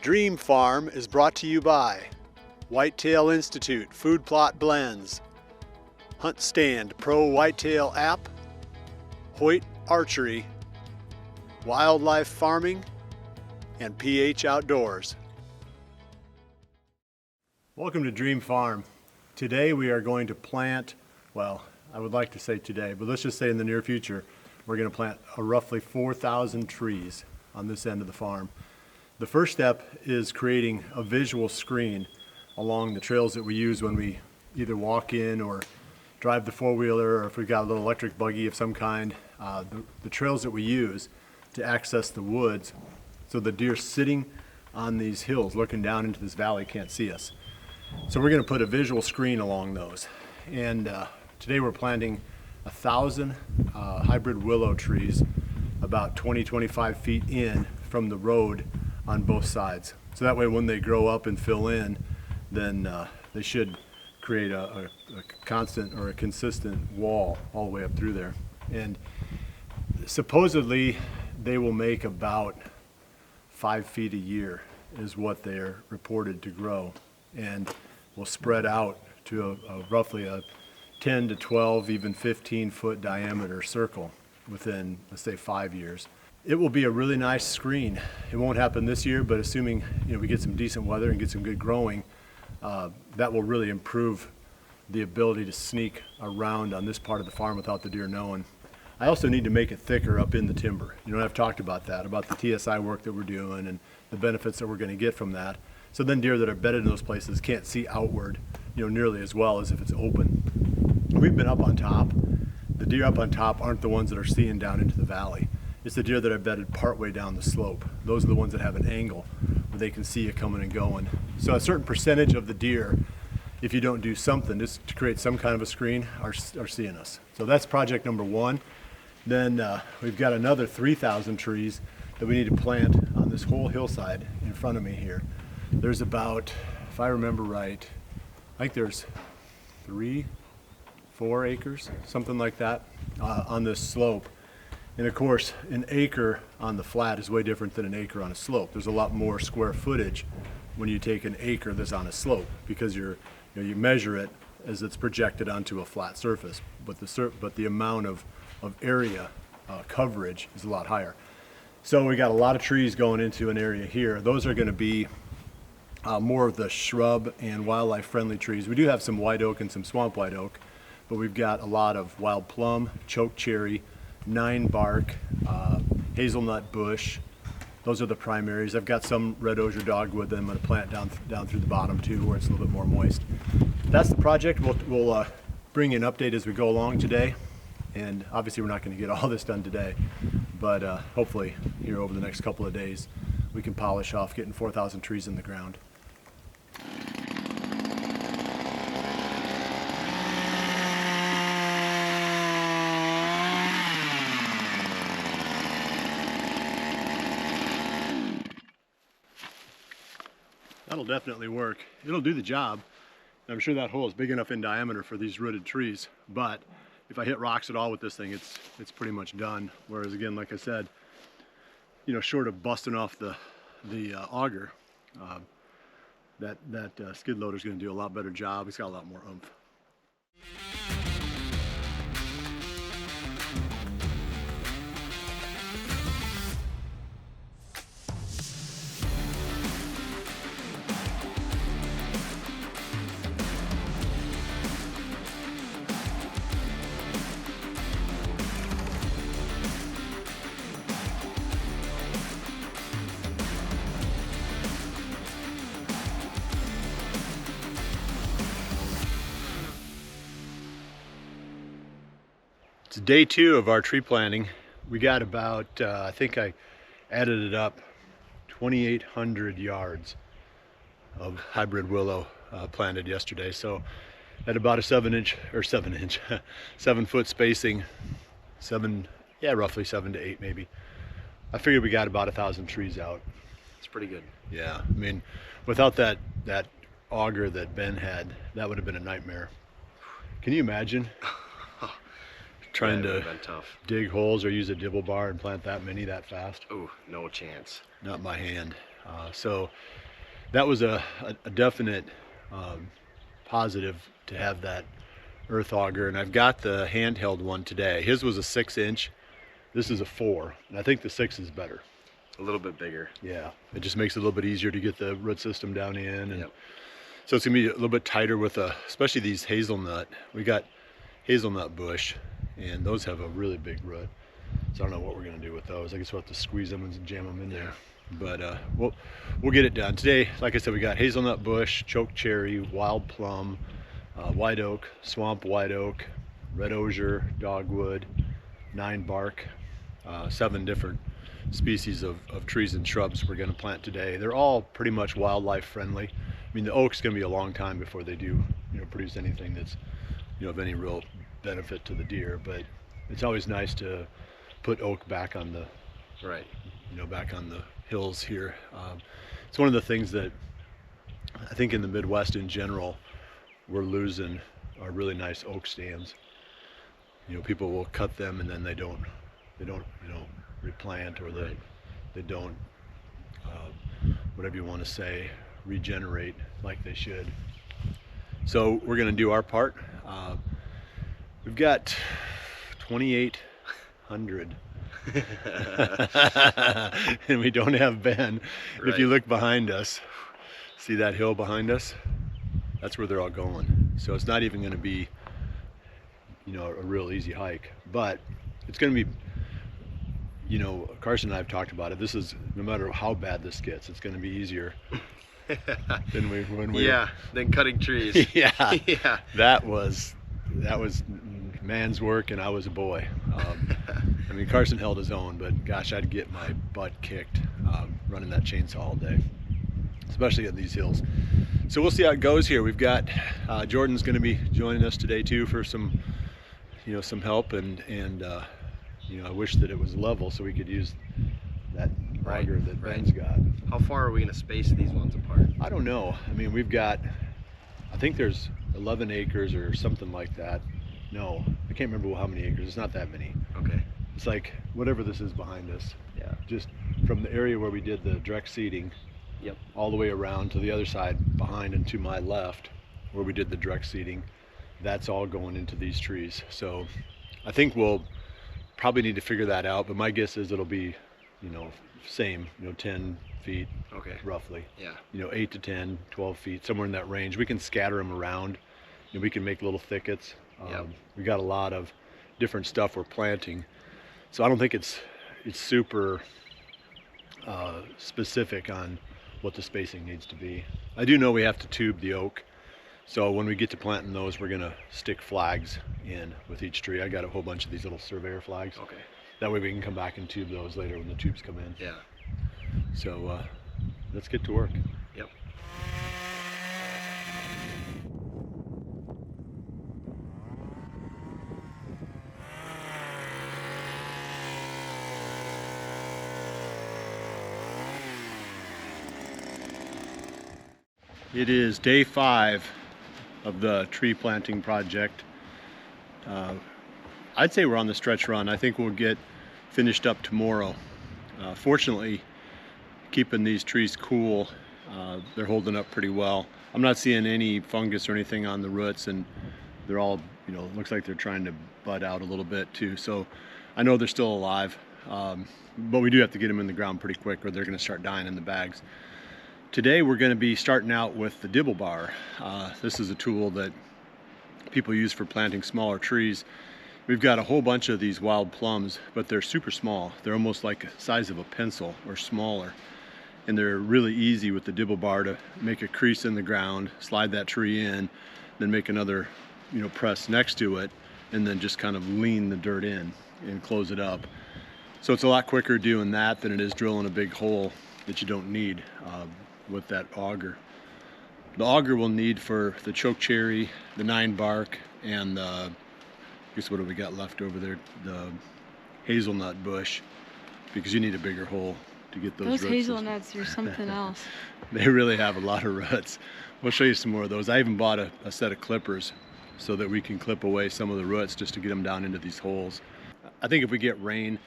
Dream Farm is brought to you by Whitetail Institute Food Plot Blends, Hunt Stand Pro Whitetail App, Hoyt Archery, Wildlife Farming, and PH Outdoors. Welcome to Dream Farm. Today we are going to plant, well, I would like to say today, but let's just say in the near future, we're going to plant roughly 4,000 trees on this end of the farm. The first step is creating a visual screen along the trails that we use when we either walk in or drive the four-wheeler, or if we've got a little electric buggy of some kind, the trails that we use to access the woods, so the deer sitting on these hills looking down into this valley can't see us. So we're going to put a visual screen along those. And today we're planting 1,000 hybrid willow trees about 20-25 feet in from the road on both sides. So that way when they grow up and fill in, then they should create a constant or a consistent wall all the way up through there. And supposedly they will make about 5 feet a year is what they're reported to grow, and will spread out to roughly a 10 to 12, even 15 foot diameter circle within, let's say, 5 years. It will be a really nice screen. It won't happen this year, but assuming we get some decent weather and get some good growing, that will really improve the ability to sneak around on this part of the farm without the deer knowing. I also need to make it thicker up in the timber. I've talked about that, about the TSI work that we're doing and the benefits that we're going to get from that. So then deer that are bedded in those places can't see outward, nearly as well as if it's open. We've been up on top. The deer up on top aren't the ones that are seeing down into the valley. It's the deer that are bedded partway down the slope. Those are the ones that have an angle where they can see you coming and going. So a certain percentage of the deer, if you don't do something just to create some kind of a screen, are seeing us. So that's project number one. Then we've got another 3,000 trees that we need to plant on this whole hillside in front of me here. There's about, if I remember right, I think there's 3-4 acres, something like that, on this slope. And of course, an acre on the flat is way different than an acre on a slope. There's a lot more square footage when you take an acre that's on a slope, because you measure it as it's projected onto a flat surface, but the amount of area coverage is a lot higher. So we got a lot of trees going into an area here. Those are going to be more of the shrub and wildlife friendly trees. We do have some white oak and some swamp white oak, but we've got a lot of wild plum, choke cherry, 9-bark, hazelnut bush. Those are the primaries. I've got some red osier dogwood that I'm going to plant down through the bottom too, where it's a little bit more moist. That's the project. We'll bring you an update as we go along today. And obviously we're not going to get all this done today, but hopefully here over the next couple of days we can polish off getting 4,000 trees in the ground. That'll definitely work. It'll do the job. I'm sure that hole is big enough in diameter for these rooted trees, but if I hit rocks at all with this thing, it's pretty much done. Whereas again, like I said, short of busting off the auger, that skid loader is going to do a lot better job. It's got a lot more oomph. It's day 2 of our tree planting. We got about, I think I added it up, 2,800 yards of hybrid willow planted yesterday. So at about a 7 foot spacing, roughly 7 to 8 maybe. I figured we got about 1,000 trees out. It's pretty good. Yeah, I mean, without that auger that Ben had, that would have been a nightmare. Can you imagine? Trying to dig holes or use a Dibble Bar and plant that many that fast? Oh, no chance. Not my hand. So that was a definite positive to have that earth auger. And I've got the handheld one today. His was a 6-inch. This is a 4, and I think the 6 is better. A little bit bigger. Yeah, it just makes it a little bit easier to get the root system down in. And yep. So it's gonna be a little bit tighter with especially these hazelnut. We got hazelnut bush, and those have a really big root. So I don't know what we're gonna do with those. I guess we'll have to squeeze them and jam them in there. But we'll get it done. Today, like I said, we got hazelnut bush, choke cherry, wild plum, white oak, swamp white oak, red osier, dogwood, 9 bark, 7 different species of trees and shrubs we're gonna plant today. They're all pretty much wildlife friendly. I mean, the oak's gonna be a long time before they do, produce anything that's, of any real benefit to the deer, but it's always nice to put oak back on the, back on the hills here. It's one of the things that I think in the Midwest in general, we're losing our really nice oak stands. People will cut them and then they don't, replant, or they don't, whatever you want to say, regenerate like they should. So we're going to do our part. We've got 2,800 and we don't have Ben. Right. If you look behind us, see that hill behind us? That's where they're all going. So it's not even going to be, a real easy hike, but it's going to be, Carson and I have talked about it. This is, no matter how bad this gets, it's going to be easier than cutting trees. Yeah. Yeah. That was man's work, and I was a boy. I mean, Carson held his own, but gosh, I'd get my butt kicked running that chainsaw all day, especially at these hills. So we'll see how it goes here. We've got Jordan's going to be joining us today too for some, some help, and I wish that it was level so we could use that auger that Ben's got. How far are we going to space these ones apart? I don't know. I mean, we've got, I think there's 11 acres or something like that. No, I can't remember how many acres. It's not that many. Okay. It's like whatever this is behind us. Yeah. Just from the area where we did the direct seeding, yep, all the way around to the other side behind and to my left where we did the direct seeding. That's all going into these trees. So I think we'll probably need to figure that out, but my guess is it'll be, same, 10 feet, okay, roughly. Yeah. 8 to 10, 12 feet, somewhere in that range. We can scatter them around, and we can make little thickets. Yep. We got a lot of different stuff we're planting, so I don't think it's super specific on what the spacing needs to be. I do know we have to tube the oak, so when we get to planting those, we're gonna stick flags in with each tree. I got a whole bunch of these little surveyor flags. Okay. That way we can come back and tube those later when the tubes come in. Yeah. So let's get to work. Yep. It is day 5 of the tree planting project. I'd say we're on the stretch run. I think we'll get finished up tomorrow. Fortunately, keeping these trees cool, they're holding up pretty well. I'm not seeing any fungus or anything on the roots, and they're all, looks like they're trying to bud out a little bit too. So I know they're still alive, but we do have to get them in the ground pretty quick or they're going to start dying in the bags. Today we're going to be starting out with the Dibble Bar. This is a tool that people use for planting smaller trees. We've got a whole bunch of these wild plums, but they're super small. They're almost like the size of a pencil or smaller. And they're really easy with the Dibble Bar to make a crease in the ground, slide that tree in, then make another press next to it, and then just kind of lean the dirt in and close it up. So it's a lot quicker doing that than it is drilling a big hole that you don't need with that auger. The auger we'll need for the choke cherry, the 9 bark, and the, guess what do we got left over there? The hazelnut bush, because you need a bigger hole to get those roots. Those hazelnuts are something else. They really have a lot of roots. We'll show you some more of those. I even bought a set of clippers so that we can clip away some of the roots just to get them down into these holes. I think if we get rain,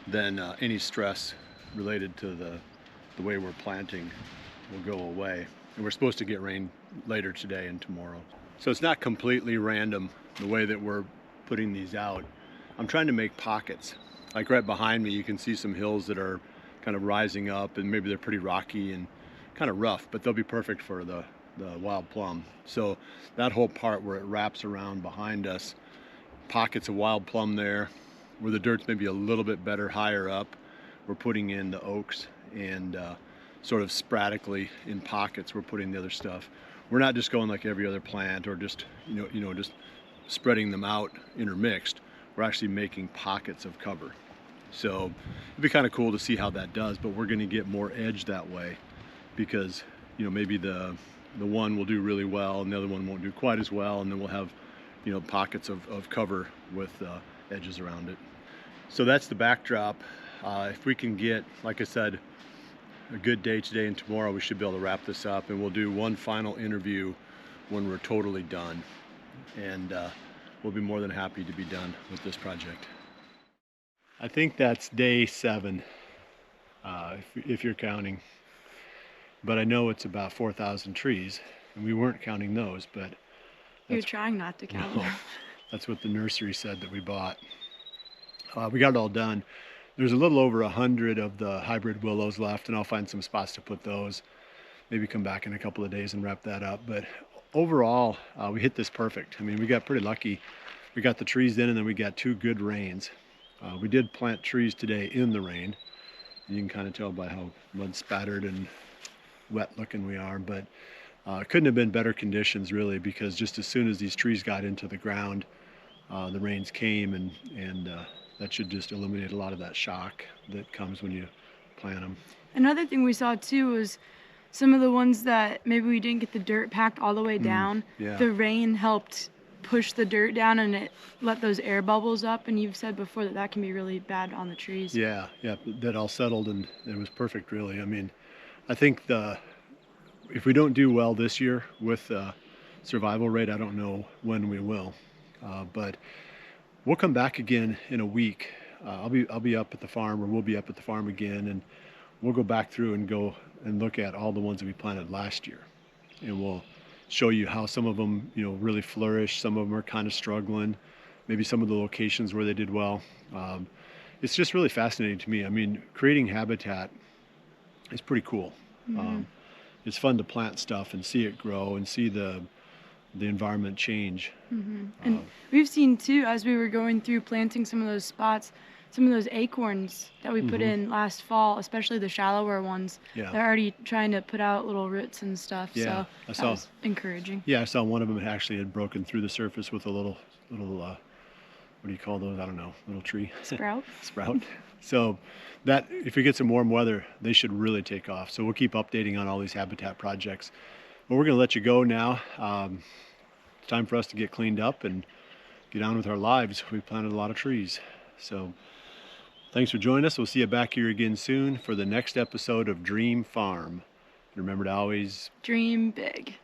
then any stress related to the the way we're planting will go away. And we're supposed to get rain later today and tomorrow. So it's not completely random the way that we're putting these out. I'm trying to make pockets. Like right behind me, you can see some hills that are kind of rising up, and maybe they're pretty rocky and kind of rough, but they'll be perfect for the wild plum. So that whole part where it wraps around behind us, pockets of wild plum there, where the dirt's maybe a little bit better higher up, we're putting in the oaks, and sort of sporadically in pockets we're putting the other stuff. We're not just going like every other plant or just just spreading them out intermixed. We're actually making pockets of cover. So it'd be kind of cool to see how that does, but we're going to get more edge that way, because maybe the one will do really well and the other one won't do quite as well, and then we'll have pockets of cover with edges around it. So that's the backdrop. If we can get, like I said, a good day today and tomorrow, we should be able to wrap this up, and we'll do one final interview when we're totally done, and we'll be more than happy to be done with this project. I think that's day 7, if you're counting, but I know it's about 4,000 trees, and we weren't counting those, but You're trying not to count them. that's what the nursery said that we bought. We got it all done. There's a little over 100 of the hybrid willows left, and I'll find some spots to put those. Maybe come back in a couple of days and wrap that up. But overall, we hit this perfect. I mean, we got pretty lucky. We got the trees in, and then we got 2 good rains. We did plant trees today in the rain. You can kind of tell by how mud spattered and wet looking we are, but couldn't have been better conditions really, because just as soon as these trees got into the ground, the rains came, and that should just eliminate a lot of that shock that comes when you plant them. Another thing we saw too was some of the ones that maybe we didn't get the dirt packed all the way down. Yeah. The rain helped push the dirt down, and it let those air bubbles up, and you've said before that can be really bad on the trees. Yeah, that all settled, and it was perfect really. I mean, I think if we don't do well this year with survival rate, I don't know when we will, but we'll come back again in a week. I'll be up at the farm, or we'll be up at the farm again, and we'll go back through and go and look at all the ones that we planted last year, and we'll show you how some of them really flourish, some of them are kind of struggling, maybe some of the locations where they did well. It's just really fascinating to me. I mean, creating habitat is pretty cool. Mm-hmm. It's fun to plant stuff and see it grow and see the environment change. Mm-hmm. And we've seen too, as we were going through planting some of those spots, some of those acorns that we put in last fall, especially the shallower ones, Yeah. they're already trying to put out little roots and stuff. Yeah, So I that saw. was encouraging. Yeah, I saw one of them actually had broken through the surface with a little what do you call those? I don't know, little tree. Sprout. Sprout. So that, if we get some warm weather, they should really take off. So we'll keep updating on all these habitat projects. But we're going to let you go now. It's time for us to get cleaned up and get on with our lives. We planted a lot of trees. So thanks for joining us. We'll see you back here again soon for the next episode of Dream Farm. Remember to always Dream big.